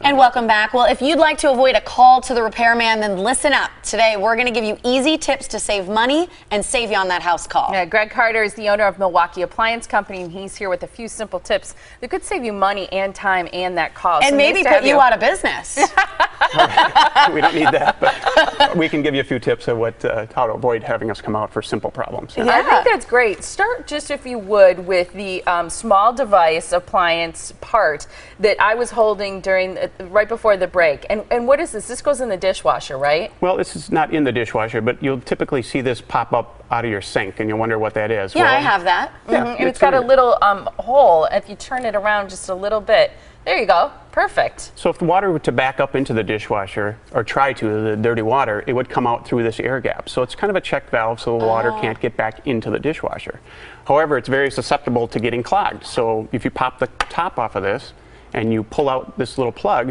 And welcome back. Well, if you'd like to avoid a call to the repairman, then listen up. Today, we're going to give you easy tips to save money and save you on that house call. Yeah, Greg Carter is the owner of Milwaukee Appliance Company, and he's here with a few simple tips that could save you money and time and that call. And so maybe nice put you out of business. We don't need that, but we can give you a few tips of how to avoid having us come out for simple problems. Yeah. I think that's great. Start just, if you would, with the small device appliance part that I was holding right before the break. And what is this? This goes in the dishwasher, right? Well, this is not in the dishwasher, but you'll typically see this pop up out of your sink, and you'll wonder what that is. Yeah, well, I have that. Yeah, And it's got a little hole. If you turn it around just a little bit, there you go. Perfect. So if the water were to back up into the dishwasher, or try to, the dirty water, it would come out through this air gap. So it's kind of a check valve so the water can't get back into the dishwasher. However, it's very susceptible to getting clogged. So if you pop the top off of this, and you pull out this little plug,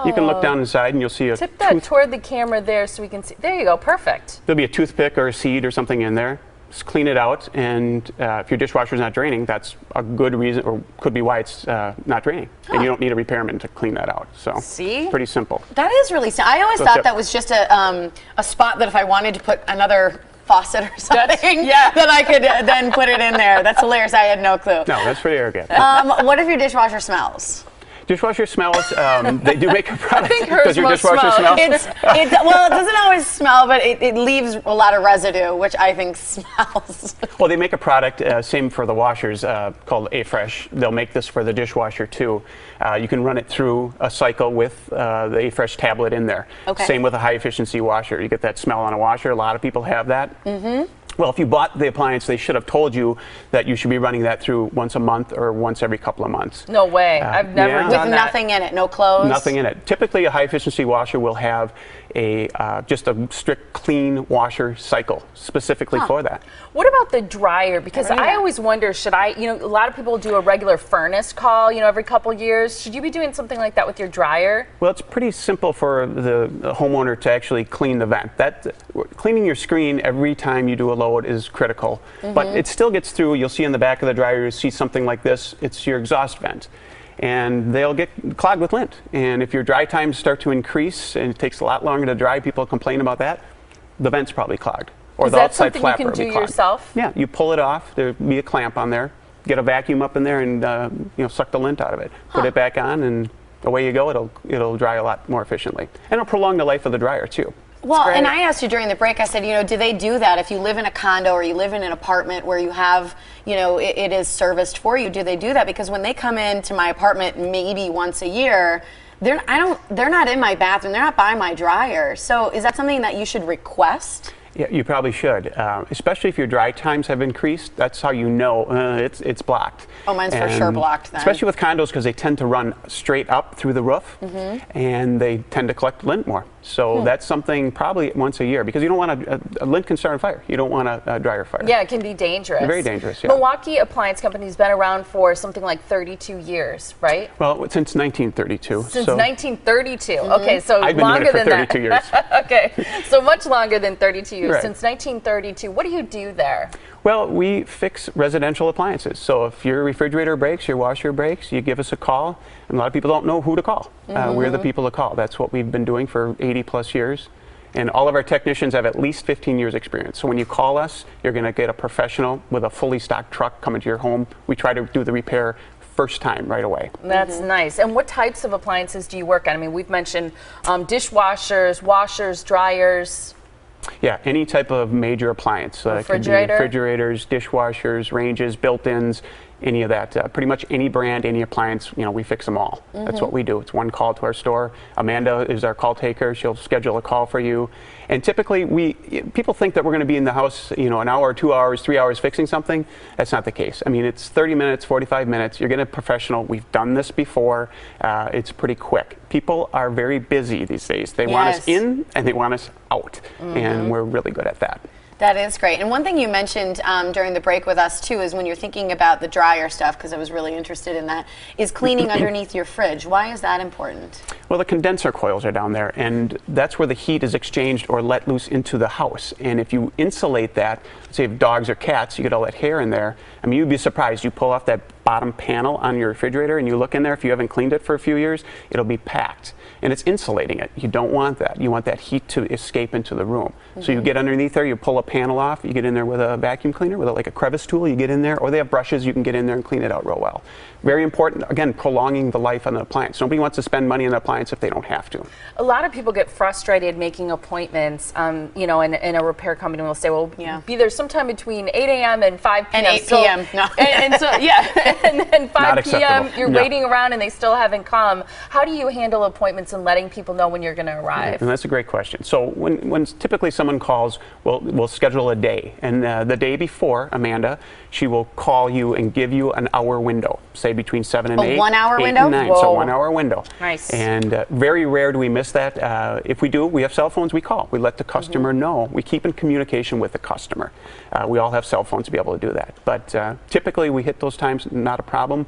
you can look down inside and you'll see a tip that toward the camera there so we can see. There you go, perfect. There'll be a toothpick or a seed or something in there. Just clean it out, and if your dishwasher's not draining, that's a good reason, or could be why it's not draining. And you don't need a repairman to clean that out. So see? Pretty simple. That is really simple. I always thought that was just a spot that if I wanted to put another faucet or something, that I could then put it in there. That's hilarious. I had no clue. No, that's pretty arrogant. What if your dishwasher smells? Dishwasher smells, they do make a product. I think hers Does your dishwasher smell? Well, it doesn't always smell, but it leaves a lot of residue, which I think smells. Well, they make a product, same for the washers, called A-Fresh. They'll make this for the dishwasher too. You can run it through a cycle with the A-Fresh tablet in there. Okay. Same with a high-efficiency washer. You get that smell on a washer. A lot of people have that. Mm-hmm. Well, if you bought the appliance, they should have told you that you should be running that through once a month or once every couple of months. No way. I've never done that. With nothing in it, no clothes? Nothing in it. Typically, a high-efficiency washer will have just a strict clean washer cycle specifically for that. What about the dryer? Because I always wonder, should I, a lot of people do a regular furnace call, every couple years. Should you be doing something like that with your dryer? Well, it's pretty simple for the homeowner to actually clean the vent. Cleaning your screen every time you do a load is critical, but it still gets through. You'll see in the back of the dryer, you see something like this. It's your exhaust vent. And they'll get clogged with lint. And if your dry times start to increase and it takes a lot longer to dry, people complain about that, the vent's probably clogged. Or the outside flapper will be clogged. Is that something you can do yourself? Yeah, you pull it off. There'll be a clamp on there. Get a vacuum up in there and suck the lint out of it. Put it back on, and away you go. It'll dry a lot more efficiently. And it'll prolong the life of the dryer too. Well, and I asked you during the break, I said, do they do that if you live in a condo or you live in an apartment where you have, it is serviced for you? Do they do that? Because when they come into my apartment maybe once a year, they're not in my bathroom, they're not by my dryer. So is that something that you should request? Yeah, you probably should, especially if your dry times have increased. That's how you know it's blocked. Oh, mine's for sure blocked then. Especially with condos, because they tend to run straight up through the roof, and they tend to collect lint more. So that's something probably once a year, because you don't want a lint can start a fire. You don't want a dryer fire. Yeah, it can be dangerous. Very dangerous, yeah. Milwaukee Appliance Company has been around for something like 32 years, right? Well, since 1932. Since 1932. Okay, so I've been longer doing it for than 32 years. Okay, so much longer than 32 years. Right. Since 1932. What do you do there? Well, we fix residential appliances. So if your refrigerator breaks, your washer breaks, you give us a call. And a lot of people don't know who to call. We're the people to call. That's what we've been doing for 80 plus years. And all of our technicians have at least 15 years experience. So when you call us, you're going to get a professional with a fully stocked truck coming to your home. We try to do the repair first time right away. That's nice. And what types of appliances do you work on? I mean, we've mentioned dishwashers, washers, dryers. Yeah, any type of major appliance. Refrigerator? Refrigerators, dishwashers, ranges, built-ins, any of that. Pretty much any brand, any appliance, we fix them all. That's what we do. It's one call to our store. Amanda is our call taker. She'll schedule a call for you. And typically, people think that we're going to be in the house, an hour, 2 hours, 3 hours fixing something. That's not the case. I mean, it's 30 minutes, 45 minutes. You're getting a professional. We've done this before. It's pretty quick. People are very busy these days. They want us in and they want us out. And we're really good at that. That is great. And one thing you mentioned during the break with us, too, is when you're thinking about the dryer stuff, because I was really interested in that, is cleaning underneath your fridge. Why is that important? Well, the condenser coils are down there, and that's where the heat is exchanged or let loose into the house. And if you insulate that, say if dogs or cats, you get all that hair in there, I mean, you'd be surprised. You pull off that bottom panel on your refrigerator and you look in there, if you haven't cleaned it for a few years, it'll be packed. And it's insulating it. You don't want that. You want that heat to escape into the room. So you get underneath there, you pull a panel off, you get in there with a vacuum cleaner, with like a crevice tool, you get in there, or they have brushes, you can get in there and clean it out real well. Very important, again, prolonging the life on the appliance. Nobody wants to spend money on an appliance if they don't have to. A lot of people get frustrated making appointments, you know, and a repair company will say, well, be there sometime between 8 a.m. and 5 p.m. And 8 p.m. No. And so, yeah, and then 5 p.m. you're No. waiting around and they still haven't come. How do you handle appointments and letting people know when you're going to arrive? And that's a great question. So when typically someone calls, we'll schedule a day. And the day before, Amanda, she will call you and give you an hour window, say between 7 and 8. A 1 hour 8 window? And 9, Whoa. so 1 hour window. Nice. And very rare do we miss that. If we do, we have cell phones, we call. We let the customer know. We keep in communication with the customer. We all have cell phones to be able to do that. But typically we hit those times, not a problem.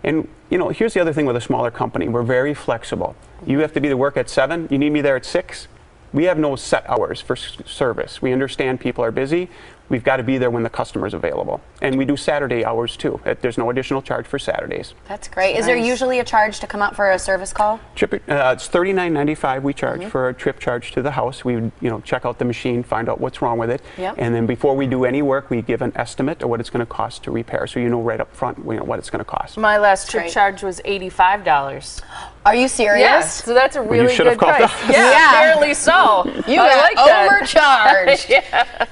And you know, here's the other thing with a smaller company. We're very flexible. You have to be to work at 7, you need me there at 6. We have no set hours for service. We understand people are busy. We've got to be there when the customer's available. And we do Saturday hours too. There's no additional charge for Saturdays. That's great. Is there usually a charge to come out for a service call? It's $39.95 we charge for a trip charge to the house. We would, you know, check out the machine, find out what's wrong with it. Yep. And then before we do any work, we give an estimate of what it's going to cost to repair. So you know right up front, you know, what it's going to cost. My last trip Great. charge was $85. Are you serious? Yes, so that's a really should good have called price. us. Yeah, apparently so. You I got like that. overcharged.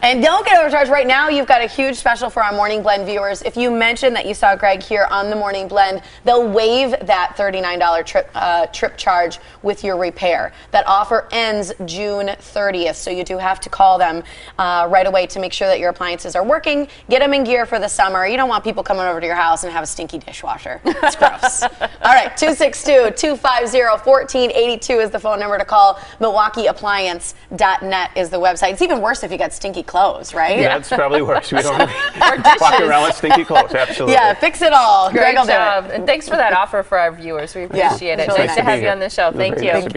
And don't get overcharged. Right now, you've got a huge special for our Morning Blend viewers. If you mention that you saw Greg here on the Morning Blend, they'll waive that $39 trip charge with your repair. That offer ends June 30th, so you do have to call them right away to make sure that your appliances are working. Get them in gear for the summer. You don't want people coming over to your house and have a stinky dishwasher. It's gross. All right, 262-250-1482 is the phone number to call. MilwaukeeAppliance.net is the website. It's even worse if you got stinky clothes, right? Yeah, that's probably worse. We don't walk around with stinky clothes. Absolutely. Yeah, fix it all. Great Greg will do it. job. And thanks for that offer for our viewers. We appreciate it. it's really Nice to nice. have you on the show. Thank Very you. nice to be